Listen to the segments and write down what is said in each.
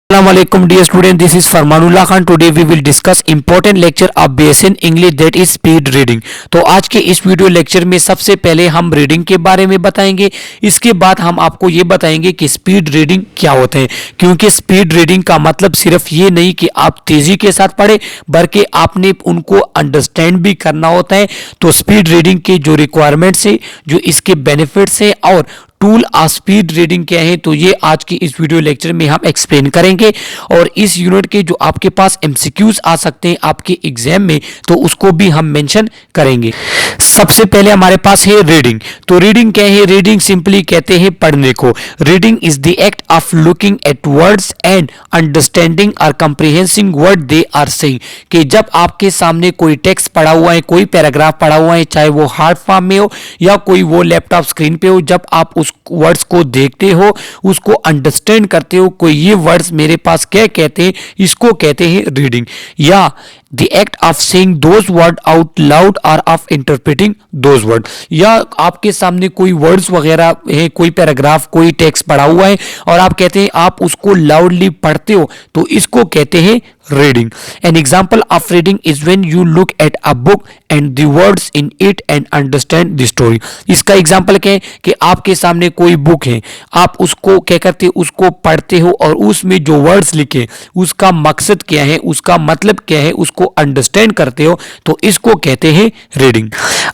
Assalamualaikum dear student, this is Farmanullah Khan. Today we will discuss important lecture of BSN English, that is speed reading. तो आज के इस video lecture में सबसे पहले हम रीडिंग के बारे में बताएंगे. इसके बाद हम आपको ये बताएंगे कि स्पीड रीडिंग क्या होते हैं, क्योंकि स्पीड रीडिंग का मतलब सिर्फ ये नहीं कि आप तेजी के साथ पढ़ें, बल्कि आपने उनको अंडरस्टैंड भी करना होता है. तो स्पीड रीडिंग के जो रिक्वायरमेंट्स है, जो इसके बेनिफिट्स है और टूल ऑफ स्पीड रीडिंग क्या है, तो ये आज की इस वीडियो लेक्चर में हम एक्सप्लेन करेंगे. और इस यूनिट के जो आपके पास एमसीक्यूज आ सकते हैं आपके एग्जाम में, तो उसको भी हम मेंशन करेंगे. सबसे पहले हमारे पास है रीडिंग. तो रीडिंग क्या है? रीडिंग सिंपली कहते हैं पढ़ने को. Reading is the act of looking at words and understanding और कंप्रिहेंसिंग वर्ड दे आर सेइंग. कि जब आपके सामने कोई टेक्स्ट पढ़ा हुआ है, कोई पैराग्राफ पढ़ा हुआ है, चाहे वो हार्ड फॉर्म में हो या कोई वो लैपटॉप स्क्रीन पे हो, जब आप उस वर्ड्स को देखते हो, उसको अंडरस्टैंड करते हो, कोई ये वर्ड्स मेरे पास क्या कहते हैं, इसको कहते हैं रीडिंग. या the act of saying those word out loud और ऑफ इंटरप्रेटिंग दोज वर्ड. या आपके सामने कोई वर्ड्स वगैरह है, कोई पैराग्राफ, कोई टेक्स्ट पढ़ा हुआ है और आप कहते हैं आप उसको लाउडली पढ़ते हो, तो इसको कहते हैं reading. An example of reading is when you look at a book and the words in it and understand the story. इसका एग्जाम्पल क्या है कि आपके सामने कोई बुक है, आप उसको क्या करते हो, उसको पढ़ते हो और उसमें जो वर्ड्स लिखे उसका मकसद क्या है, उसका मतलब क्या है, उसको अंडरस्टैंड करते हो, तो इसको कहते हैं रीडिंग.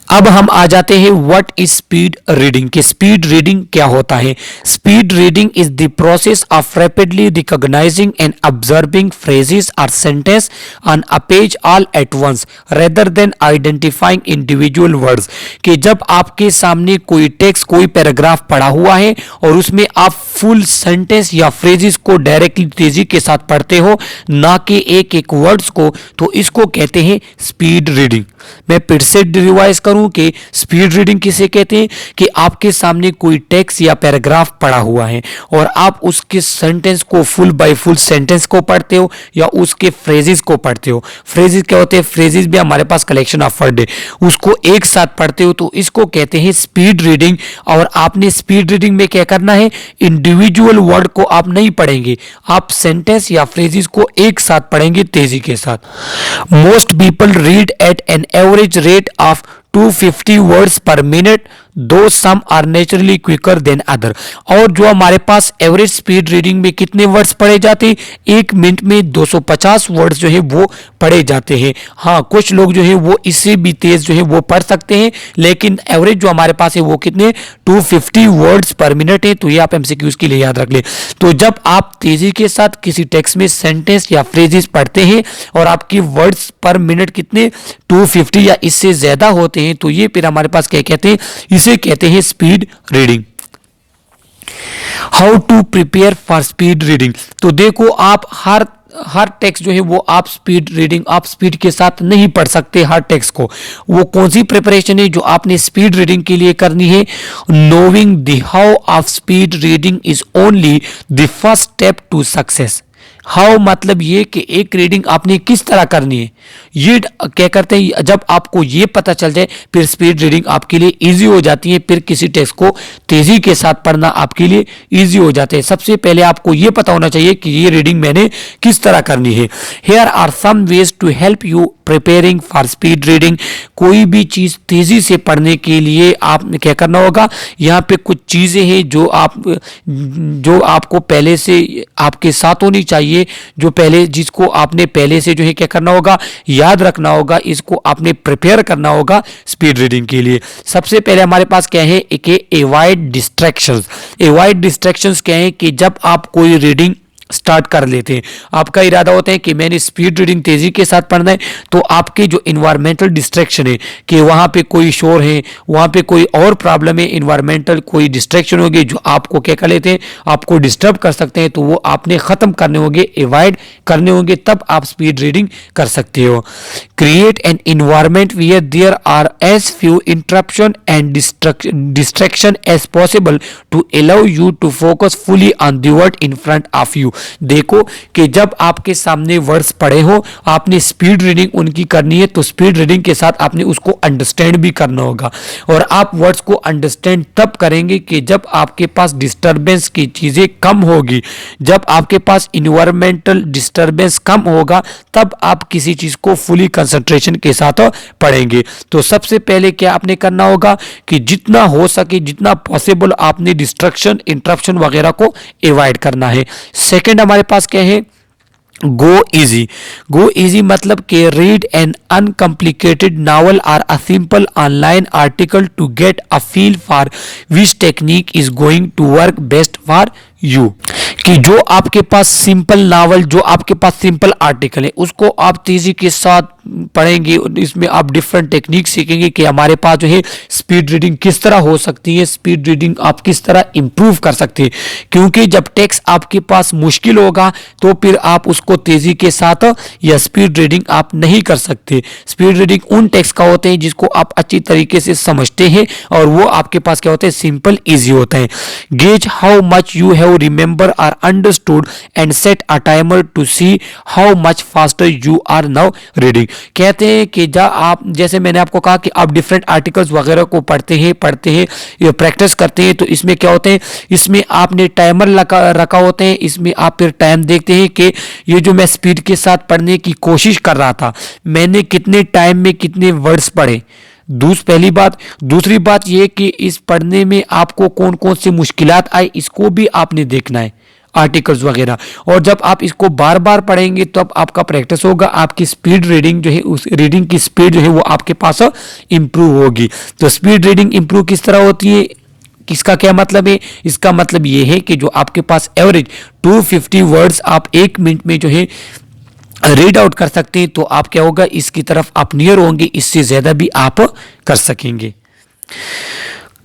अब हम आ जाते हैं व्हाट इज स्पीड रीडिंग. कि स्पीड रीडिंग क्या होता है. Speed reading is the process of rapidly recognising and observing phrases or sentence on a page all at once rather than identifying individual words. कि जब आपके सामने कोई टेक्स्ट, कोई पैराग्राफ पढ़ा हुआ है और उसमें आप फुल सेंटेंस या फ्रेजेस को डायरेक्टली तेजी के साथ पढ़ते हो, ना कि एक एक वर्ड्स को, तो इसको कहते हैं स्पीड रीडिंग. मैं फिर से रिवाइज करूं कि स्पीड रीडिंग किसे कहते हैं. कि आपके सामने कोई टेक्स्ट या पैराग्राफ पढ़ा हुआ है और आप उसके सेंटेंस को फुल बाय फुल सेंटेंस को पढ़ते हो या उसके फ्रेजेस को पढ़ते हो. फ्रेजेस क्या होते हैं? फ्रेजेस भी हमारे पास कलेक्शन ऑफ वर्ड है, उसको एक साथ पढ़ते हो, तो इसको कहते हैं स्पीड रीडिंग. और आपने स्पीड रीडिंग में क्या करना है, इंडिविजुअल वर्ड को आप नहीं पढ़ेंगे, आप सेंटेंस या फ्रेजेस को एक साथ पढ़ेंगे तेजी के साथ. Most people read at an average rate of 250 words per minute, though some are naturally quicker than other. और जो हमारे पास एवरेज स्पीड रीडिंग में कितने वर्ड्स पढ़े जाते हैं, एक मिनट में 250 वर्ड्स जो है वो पढ़े जाते हैं. हाँ, कुछ लोग जो है वो इससे भी तेज जो है वो पढ़ सकते हैं, लेकिन एवरेज जो हमारे पास है वो कितने, 250 वर्ड्स पर मिनट है. तो ये आप एमसीक्यूज के लिए याद रख ले. तो जब आप तेजी के साथ किसी टेक्स्ट में सेंटेंस या फ्रेजेस पढ़ते हैं और आपकी वर्ड्स पर मिनट कितने 250 या इससे ज्यादा होते हैं, तो ये फिर हमारे पास क्या कहते हैं, इसे कहते हैं speed reading. How to prepare for speed reading. तो देखो, आप हर टेक्स्ट जो है वो आप स्पीड रीडिंग, आप स्पीड के साथ नहीं पढ़ सकते हर टेक्स्ट को. वो कौन सी प्रिपरेशन है जो आपने स्पीड रीडिंग के लिए करनी है. Knowing the how of speed reading is only the first step to success. How मतलब ये कि एक रीडिंग आपने किस तरह करनी है, ये क्या करते हैं, जब आपको ये पता चल जाए फिर स्पीड रीडिंग आपके लिए इजी हो जाती है. फिर किसी टेक्स्ट को तेजी के साथ पढ़ना आपके लिए इजी हो जाता है. सबसे पहले आपको ये पता होना चाहिए कि ये रीडिंग मैंने किस तरह करनी है. Here are some ways to help you preparing for speed reading. कोई भी चीज तेजी से पढ़ने के लिए आपने क्या करना होगा, यहाँ पे कुछ चीजें हैं जो आपको पहले से आपके साथ होनी चाहिए, जिसको आपने पहले से जो है क्या करना होगा, याद रखना होगा, इसको आपने प्रिपेयर करना होगा स्पीड रीडिंग के लिए. सबसे पहले हमारे पास क्या है कि अवॉइड डिस्ट्रैक्शंस. अवॉइड डिस्ट्रैक्शंस क्या है कि जब आप कोई रीडिंग स्टार्ट कर लेते हैं, आपका इरादा होता है कि मैंने स्पीड रीडिंग तेजी के साथ पढ़ना है, तो आपके जो इन्वायरमेंटल डिस्ट्रैक्शन है कि वहां पे कोई शोर है, वहां पे कोई और प्रॉब्लम है, इन्वायरमेंटल कोई डिस्ट्रैक्शन होगी जो आपको क्या कर लेते हैं, आपको डिस्टर्ब कर सकते हैं, तो वो आपने खत्म करने होंगे, अवॉइड करने होंगे, तब आप स्पीड रीडिंग कर सकते हो. Create an environment where there are as few interruption and distraction as possible to allow you to focus fully on the word in front of you. देखो कि जब आपके सामने वर्ड्स पढ़े हो, आपने स्पीड रीडिंग उनकी करनी है, तो स्पीड रीडिंग के साथ आपने उसको अंडरस्टैंड भी करना होगा। और आप वर्ड्स को अंडरस्टैंड तब करेंगे कि जब आपके पास डिस्टर्बेंस की चीज़ें कम होगी, जब आपके पास इन्वायरमेंटल डिस्टर्बेंस कम होगा, तब आप किसी चीज़ को फुली कंसंट्रेशन के साथ पढ़ेंगे। तो सबसे पहले क्या आपने करना होगा कि जितना हो सके, जितना पॉसिबल, आपने डिस्ट्रक्शन, इंटरप्शन वगैरह को अवॉइड करना है। सेकंड हमारे पास क्या है, गो इजी। गो इजी मतलब कि रीड एन अनकम्प्लिकेटेड नावल और a simple online article to get a feel for which technique is going to work best for you. कि जो आपके पास सिंपल नावल, जो आपके पास सिंपल आर्टिकल है, उसको आप तेजी के साथ पढ़ेंगे। इसमें आप डिफरेंट टेक्निक सीखेंगे कि हमारे पास जो है स्पीड रीडिंग किस तरह हो सकती है, स्पीड रीडिंग आप किस तरह इंप्रूव कर सकते हैं। क्योंकि जब टेक्स्ट आपके पास मुश्किल होगा तो फिर आप उसको तेजी के साथ या स्पीड रीडिंग आप नहीं कर सकते। स्पीड रीडिंग उन टेक्स्ट का होते हैं जिसको आप अच्छी तरीके से समझते हैं, और वो आपके पास क्या होते हैं, सिंपल ईजी होता है। Gauge how much you have remember or understood and set a timer to see how much faster you are now reading. कहते हैं कि जब आप, जैसे मैंने आपको कहा कि आप डिफरेंट आर्टिकल्स वगैरह को पढ़ते हैं ये प्रैक्टिस करते हैं, तो इसमें क्या होते हैं, इसमें आपने टाइमर रखा होते हैं। इसमें आप फिर टाइम देखते हैं कि ये जो मैं स्पीड के साथ पढ़ने की कोशिश कर रहा था, मैंने कितने टाइम में कितने वर्ड्स पढ़े। पहली बात। दूसरी बात ये कि इस पढ़ने में आपको कौन कौन सी मुश्किलात आई, इसको भी आपने देखना है, आर्टिकल्स वगैरह। और जब आप इसको बार बार पढ़ेंगे तो अब आपका प्रैक्टिस होगा, आपकी स्पीड रीडिंग जो है, उस रीडिंग की स्पीड जो है वो आपके पास इंप्रूव होगी। तो स्पीड रीडिंग इंप्रूव किस तरह होती है, इसका क्या मतलब है, इसका मतलब ये है कि जो आपके पास एवरेज 250 वर्ड्स आप 1 मिनट में जो है रीड आउट कर सकते हैं, तो आप क्या होगा, इसकी तरफ आप नियर होंगे, इससे ज्यादा भी आप कर सकेंगे।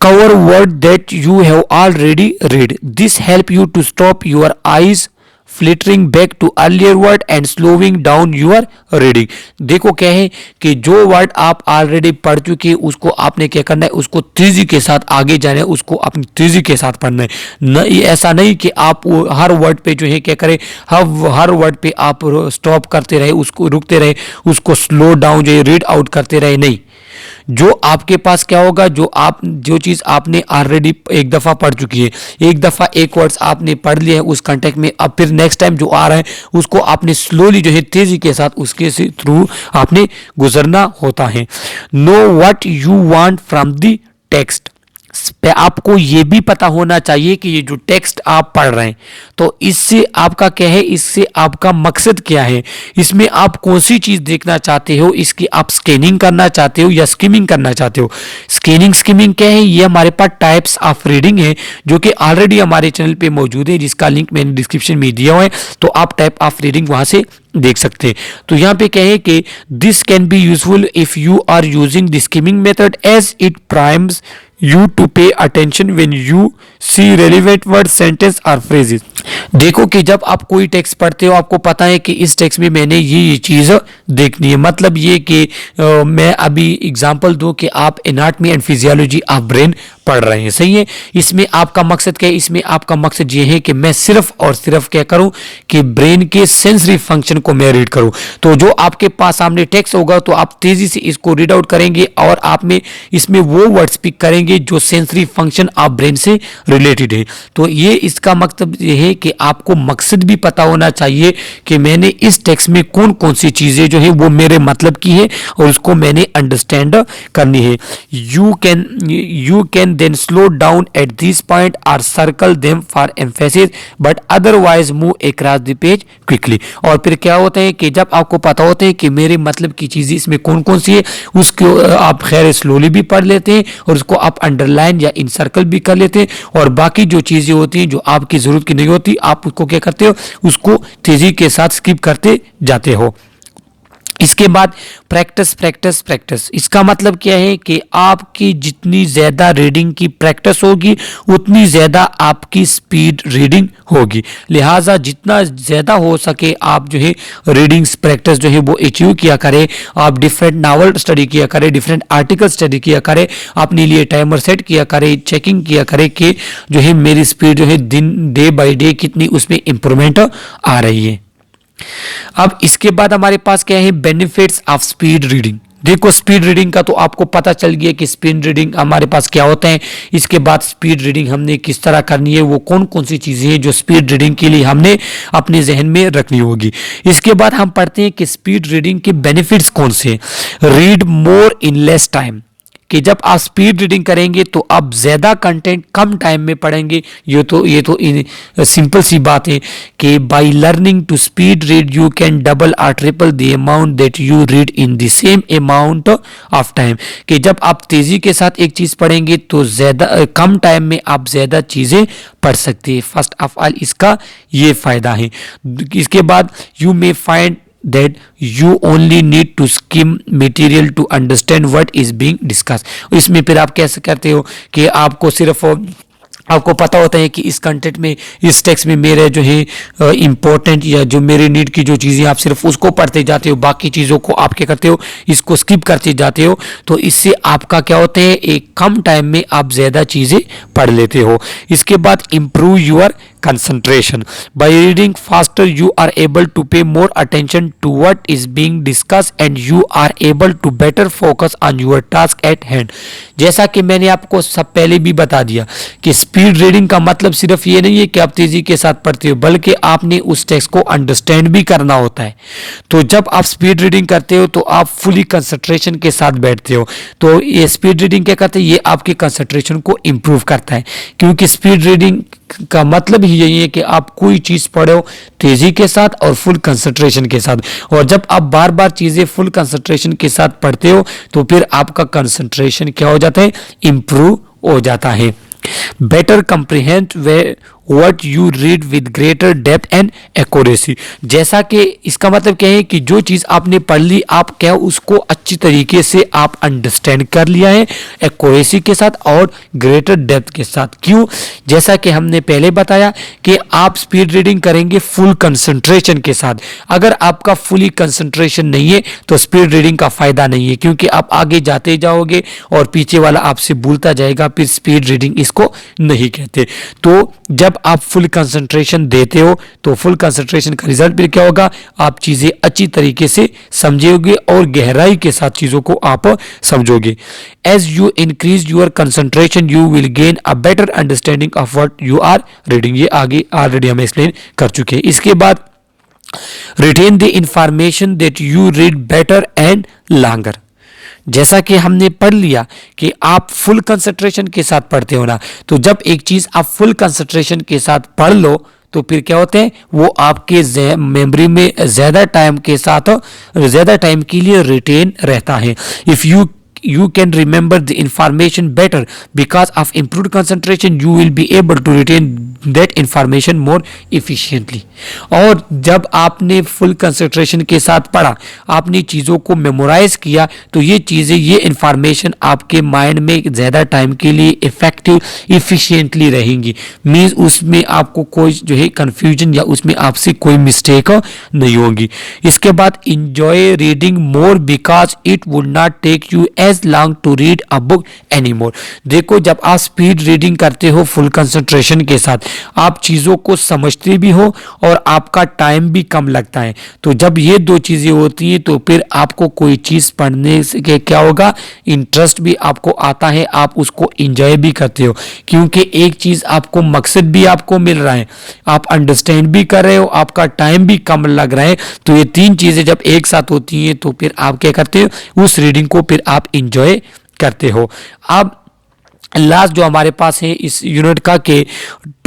Cover word that you have already read. This help you to stop your eyes flittering back to earlier word and slowing down your reading. देखो क्या है कि जो वर्ड आप ऑलरेडी पढ़ चुके हैं उसको आपने क्या करना है, उसको तेजी के साथ आगे जाना है, उसको अपनी तेजी के साथ पढ़ना है। नहीं, ऐसा नहीं कि आप हर वर्ड पे जो है क्या करें, हर वर्ड पे आप स्टॉप करते रहे, उसको रुकते रहे, उसको स्लो डाउन जो है रीड आउट करते रहे। नहीं, जो आपके पास क्या होगा, जो चीज आपने ऑलरेडी एक दफा पढ़ चुकी है, एक दफा एक वर्ड्स आपने पढ़ लिए है उस कंटेक्स्ट में, अब फिर नेक्स्ट टाइम जो आ रहा है उसको आपने स्लोली जो है तेजी के साथ उसके थ्रू आपने गुजरना होता है। Know what you want from the text. आपको ये भी पता होना चाहिए कि ये जो टेक्स्ट आप पढ़ रहे हैं, तो इससे आपका क्या है, इससे आपका मकसद क्या है, इसमें आप कौन सी चीज देखना चाहते हो, इसकी आप स्कैनिंग करना चाहते हो या स्किमिंग करना चाहते हो। स्किमिंग क्या है, ये हमारे पास टाइप्स ऑफ रीडिंग है जो कि ऑलरेडी हमारे चैनल पे मौजूद है, जिसका लिंक मैंने डिस्क्रिप्शन में दिया हुआ है, तो आप टाइप ऑफ रीडिंग वहां से देख सकते हैं। तो यहाँ पे क्या है कि this can be useful if you are using the skimming method as it primes you to pay attention when you see relevant word, sentence or phrases. देखो कि जब आप कोई टेक्स्ट पढ़ते हो, आपको पता है कि इस टेक्स्ट में मैंने ये चीज़ देखनी है। मतलब ये कि मैं अभी एग्जांपल दूं कि आप anatomy and physiology of brain पढ़ रहे हैं, सही है। इसमें आपका मकसद क्या है, इसमें आपका मकसद ये है कि मैं सिर्फ और सिर्फ क्या करूं कि ब्रेन के सेंसरी फंक्शन को मैं रीड करूं। तो जो आपके पास सामने टेक्स्ट होगा तो आप तेजी से इसको रीड आउट करेंगे और आप में इसमें वो वर्ड स्पीक करेंगे जो सेंसरी फंक्शन ऑफ ब्रेन से रिलेटेड है। तो ये इसका मतलब ये है कि आपको मकसद भी पता होना चाहिए कि मैंने इस टेक्स्ट में कौन कौन सी चीजें जो है वो मेरे मतलब की है और उसको मैंने अंडरस्टैंड करनी है। You can then slow down at this point और circle them for emphasis but otherwise move across the page quickly. और फिर क्या होता है कि जब आपको पता होता है कि मेरे मतलब की चीजें इसमें कौन कौन सी है, उसको आप खैर स्लोली भी पढ़ लेते हैं और उसको आप अंडरलाइन या इनसर्कल भी कर लेते हैं, और बाकी जो चीजें होती हैं जो आपकी जरूरत की नहीं होती आप उसको क्या करते हो, उसको तेजी के साथ स्किप करते जाते हो। इसके बाद प्रैक्टिस प्रैक्टिस प्रैक्टिस। इसका मतलब क्या है कि आपकी जितनी ज़्यादा रीडिंग की प्रैक्टिस होगी उतनी ज़्यादा आपकी स्पीड रीडिंग होगी। लिहाजा जितना ज़्यादा हो सके आप जो है रीडिंग्स प्रैक्टिस जो है वो अचीव किया करें। आप डिफरेंट नावल स्टडी किया करें, डिफरेंट आर्टिकल स्टडी किया करें, अपने लिए टाइमर सेट किया करें, चेकिंग किया करें कि जो है मेरी स्पीड जो है डे बाई डे कितनी उसमें इंप्रूवमेंट आ रही है। अब इसके बाद हमारे पास क्या है, बेनिफिट्स ऑफ स्पीड रीडिंग। देखो स्पीड रीडिंग का तो आपको पता चल गया कि स्पीड रीडिंग हमारे पास क्या होता है। इसके बाद स्पीड रीडिंग हमने किस तरह करनी है, वो कौन कौन सी चीजें हैं जो स्पीड रीडिंग के लिए हमने अपने जहन में रखनी होगी। इसके बाद हम पढ़ते हैं कि स्पीड रीडिंग के बेनिफिट्स कौन से। Read more in less time, कि जब आप स्पीड रीडिंग करेंगे तो आप ज़्यादा कंटेंट कम टाइम में पढ़ेंगे। ये तो सिंपल सी बात है कि by learning to speed read you can double और triple the amount that you read in the same amount of time. कि जब आप तेज़ी के साथ एक चीज़ पढ़ेंगे तो ज़्यादा कम टाइम में आप ज़्यादा चीज़ें पढ़ सकते हैं। फर्स्ट ऑफ ऑल इसका ये फ़ायदा है। इसके बाद you may find that you only need to skim material to understand what is being discussed। इसमें फिर आप कैसे करते हो कि आपको सिर्फ आपको पता होता है कि इस कंटेंट में, इस टेक्स्ट में मेरे जो है इंपॉर्टेंट या जो मेरे नीड की जो चीज़ें आप सिर्फ उसको पढ़ते जाते हो, बाकी चीज़ों को आप क्या करते हो, इसको स्किप करते जाते हो। तो इससे आपका क्या होता है, एक कम टाइम में आप ज़्यादा चीज़ें पढ़ लेते हो। इसके बाद improve your concentration by reading faster you are able to pay more attention to what is being discussed and you are able to better focus on your task at hand। जैसा कि मैंने आपको सब पहले भी बता दिया कि स्पीड रीडिंग का मतलब सिर्फ ये नहीं है कि आप तेजी के साथ पढ़ते हो, बल्कि आपने उस टेक्स्ट को अंडरस्टैंड भी करना होता है। तो जब आप स्पीड रीडिंग करते हो तो आप फुली कंसंट्रेशन के साथ बैठते हो। तो ये स्पीड रीडिंग क्या करते हैं, ये आपके कंसंट्रेशन को इम्प्रूव करता है, क्योंकि स्पीड रीडिंग का मतलब ही यही है कि आप कोई चीज पढ़ो तेजी के साथ और फुल कंसंट्रेशन के साथ। और जब आप बार बार चीजें फुल कंसंट्रेशन के साथ पढ़ते हो तो फिर आपका कंसंट्रेशन क्या हो जाता है, इंप्रूव हो जाता है। Better comprehend what you read with greater depth and accuracy। जैसा कि इसका मतलब क्या है कि जो चीज़ आपने पढ़ ली आप क्या उसको अच्छी तरीके से आप अंडरस्टैंड कर लिया है, एक्यूरेसी के साथ और ग्रेटर डेप्थ के साथ। क्यों, जैसा कि हमने पहले बताया कि आप स्पीड रीडिंग करेंगे फुल कंसंट्रेशन के साथ। अगर आपका फुली कंसंट्रेशन नहीं है तो स्पीड रीडिंग का फायदा नहीं है, क्योंकि आप आगे जाते जाओगे और पीछे वाला आपसे भूलता जाएगा, फिर स्पीड रीडिंग इसको नहीं कहते। तो जब आप फुल कंसंट्रेशन देते हो तो फुल कंसंट्रेशन का रिजल्ट फिर क्या होगा, आप चीजें अच्छी तरीके से समझोगे और गहराई के साथ चीजों को आप समझोगे। As you increase your concentration you will gain a better understanding of what you are reading. ये आगे ऑलरेडी हम एक्सप्लेन कर चुके हैं। इसके बाद retain the information that you read better and longer. जैसा कि हमने पढ़ लिया कि आप फुल कंसंट्रेशन के साथ पढ़ते हो ना, तो जब एक चीज आप फुल कंसंट्रेशन के साथ पढ़ लो तो फिर क्या होते हैं, वो आपके मेमोरी में ज्यादा टाइम के साथ ज्यादा टाइम के लिए रिटेन रहता है। If you can remember the information better because of improved concentration you will be able to retain that information more efficiently। और जब आपने फुल कंसंट्रेशन के साथ पढ़ा, आपने चीज़ों को मेमोराइज किया, तो ये चीज़ें, ये इंफॉर्मेशन आपके माइंड में ज़्यादा टाइम के लिए इफेक्टिव इफिशिएंटली रहेंगी। मीन्स उसमें आपको कोई जो है कन्फ्यूजन या उसमें आपसे कोई मिस्टेक नहीं होगी। इसके बाद enjoy reading more because it would not take you as long to read a book any more. देखो जब आप स्पीड रीडिंग करते हो फुल कंसंट्रेशन के साथ, आप चीज़ों को समझते भी हो और आपका टाइम भी कम लगता है। तो जब ये दो चीज़ें होती हैं तो फिर आपको कोई चीज़ पढ़ने से क्या होगा, इंटरेस्ट भी आपको आता है, आप उसको इंजॉय भी करते हो, क्योंकि एक चीज़ आपको मकसद भी आपको मिल रहा है, आप अंडरस्टैंड भी कर रहे हो, आपका टाइम भी कम लग रहा है। तो ये तीन चीज़ें जब एक साथ होती हैं तो फिर आप क्या करते हो, उस रीडिंग को फिर आप इंजॉय करते हो। अब लास्ट जो हमारे पास है इस यूनिट का, के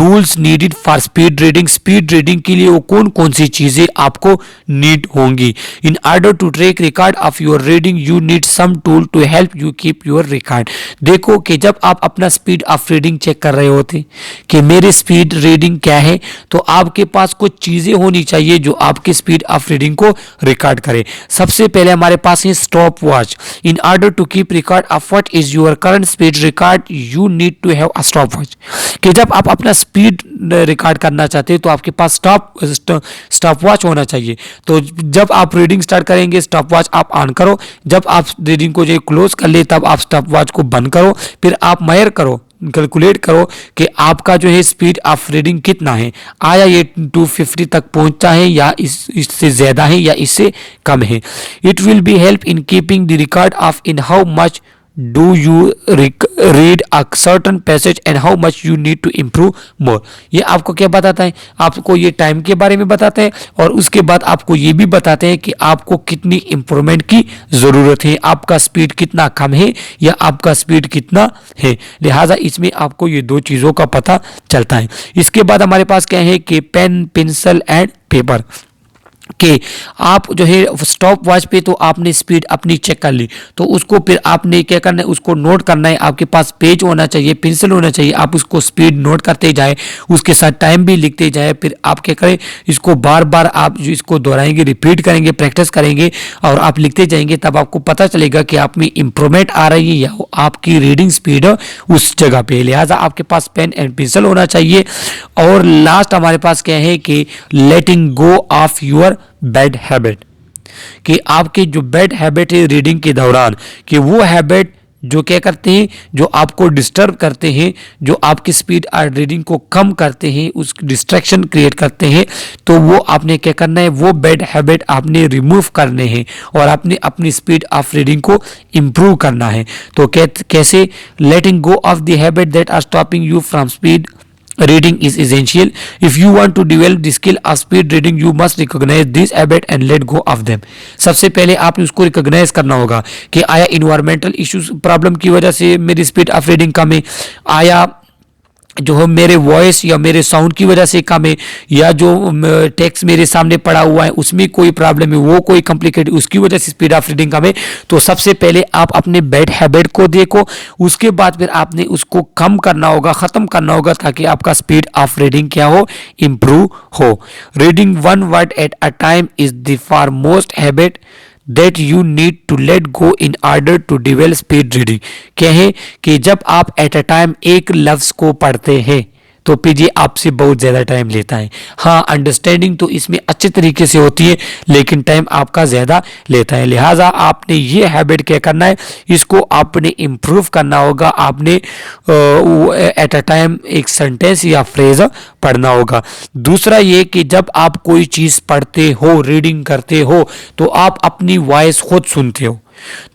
tools needed for speed reading, speed reading के लिए वो कौन कौन सी चीजें आपको नीड होंगी। In order to take record of your reading you need some tool to help you keep your record. देखो कि जब आप अपना स्पीड ऑफ रीडिंग चेक कर रहे होते कि मेरे स्पीड रीडिंग क्या है, तो आपके पास कुछ चीजें होनी चाहिए जो आपके स्पीड ऑफ रीडिंग को रिकॉर्ड करे। सबसे पहले हमारे पास है stopwatch. In order to keep record of what is your current speed record you need to have a stopwatch. कि जब आप अपना स्पीड रिकॉर्ड करना चाहते हैं तो आपके पास स्टॉप वॉच होना चाहिए। तो जब आप रीडिंग स्टार्ट करेंगे स्टॉप वॉच आप ऑन करो, जब आप रीडिंग को जो क्लोज कर ले तब आप स्टॉप वॉच को बंद करो, फिर आप मेजर करो, कैलकुलेट करो कि आपका जो है स्पीड ऑफ रीडिंग कितना है, आया ये 250 तक पहुंचता है या इससे ज़्यादा है या इससे कम है। It will be help in keeping the record of in how much do you read a certain passage and how much you need to improve more. ये आपको क्या बताता है, आपको ये टाइम के बारे में बताते हैं और उसके बाद आपको ये भी बताते हैं कि आपको कितनी इम्प्रूवमेंट की ज़रूरत है, आपका स्पीड कितना कम है या आपका स्पीड कितना है। लिहाजा इसमें आपको ये दो चीज़ों का पता चलता है। इसके बाद हमारे पास क्या है कि पेन, पेंसिल एंड पेपर कि आप जो है स्टॉप वॉच पे तो आपने स्पीड अपनी चेक कर ली, तो उसको फिर आपने क्या करना है, उसको नोट करना है। आपके पास पेज होना चाहिए, पेंसिल होना चाहिए, आप उसको स्पीड नोट करते जाए, उसके साथ टाइम भी लिखते जाए। फिर आप क्या करें, इसको बार बार आप जो इसको दोहराएंगे, रिपीट करेंगे, प्रैक्टिस करेंगे और आप लिखते जाएंगे, तब आपको पता चलेगा कि आप में इंप्रूवमेंट आ रही है या आपकी रीडिंग स्पीड उस जगह पे। लिहाजा आपके पास पेन एंड पेंसिल होना चाहिए। और लास्ट हमारे पास क्या है कि लेटिंग go of your bad habit, कि आपके जो बैड हैबिट है रीडिंग के दौरान, कि वो हैबिट जो क्या करते हैं, जो आपको डिस्टर्ब करते हैं, जो आपकी स्पीड और रीडिंग को कम करते हैं, उस डिस्ट्रैक्शन क्रिएट करते हैं, तो वो आपने क्या करना है, वो बैड हैबिट आपने रिमूव करने हैं और आपने अपनी स्पीड ऑफ रीडिंग को इम्प्रूव करना है। तो कैसे, letting go of the habit that are stopping you from speed reading is essential. If you want to develop the skill of speed reading you must recognize this habit and let go of them. सबसे पहले आपने उसको recognise करना होगा कि आया environmental issues problem की वजह से मेरी स्पीड ऑफ रीडिंग कम है, आया जो है मेरे वॉइस या मेरे साउंड की वजह से कम है, या जो टेक्स्ट मेरे सामने पड़ा हुआ है उसमें कोई प्रॉब्लम है, वो कोई कॉम्प्लिकेट उसकी वजह से स्पीड ऑफ रीडिंग कम है। तो सबसे पहले आप अपने बैड हैबिट को देखो, उसके बाद फिर आपने उसको कम करना होगा, ख़त्म करना होगा, ताकि आपका स्पीड ऑफ रीडिंग क्या हो, इम्प्रूव हो। Reading one word at a time is the for most habit that you need to let go in order to develop speed reading। क्या है कि जब आप एट अ टाइम एक लफ्ज़ को पढ़ते हैं तो फिर ये आपसे बहुत ज़्यादा टाइम लेता है। हाँ, अंडरस्टैंडिंग तो इसमें अच्छे तरीके से होती है लेकिन टाइम आपका ज़्यादा लेता है। लिहाजा आपने ये हैबिट क्या करना है, इसको आपने इम्प्रूव करना होगा। आपने एट अ टाइम एक सेंटेंस या फ्रेज पढ़ना होगा। दूसरा ये कि जब आप कोई चीज़ पढ़ते हो, रीडिंग करते हो, तो आप अपनी वॉइस खुद सुनते हो,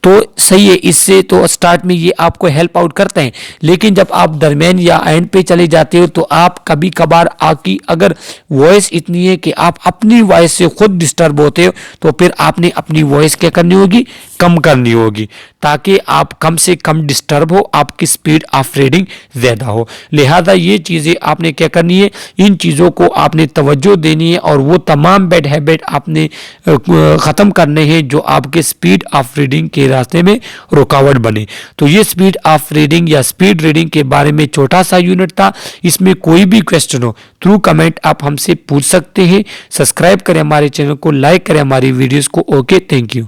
तो सही है, इससे तो स्टार्ट में ये आपको हेल्प आउट करते हैं। लेकिन जब आप दरमियान या एंड पे चले जाते हो तो आप कभी कभार आपकी अगर वॉइस इतनी है कि आप अपनी वॉइस से खुद डिस्टर्ब होते हो, तो फिर आपने अपनी वॉइस क्या करनी होगी, कम करनी होगी, ताकि आप कम से कम डिस्टर्ब हो, आपकी स्पीड ऑफ रीडिंग ज़्यादा हो। लिहाजा ये चीज़ें आपने क्या करनी है, इन चीज़ों को आपने तवज्जो देनी है और वो तमाम बैड हैबिट आपने ख़त्म करने हैं जो आपके स्पीड ऑफ रीडिंग के रास्ते में रुकावट बने। तो ये स्पीड ऑफ रीडिंग या स्पीड रीडिंग के बारे में छोटा सा यूनिट था। इसमें कोई भी क्वेश्चन हो थ्रू कमेंट आप हमसे पूछ सकते हैं। सब्सक्राइब करें हमारे चैनल को, लाइक करें हमारी वीडियोस को। Okay, thank you.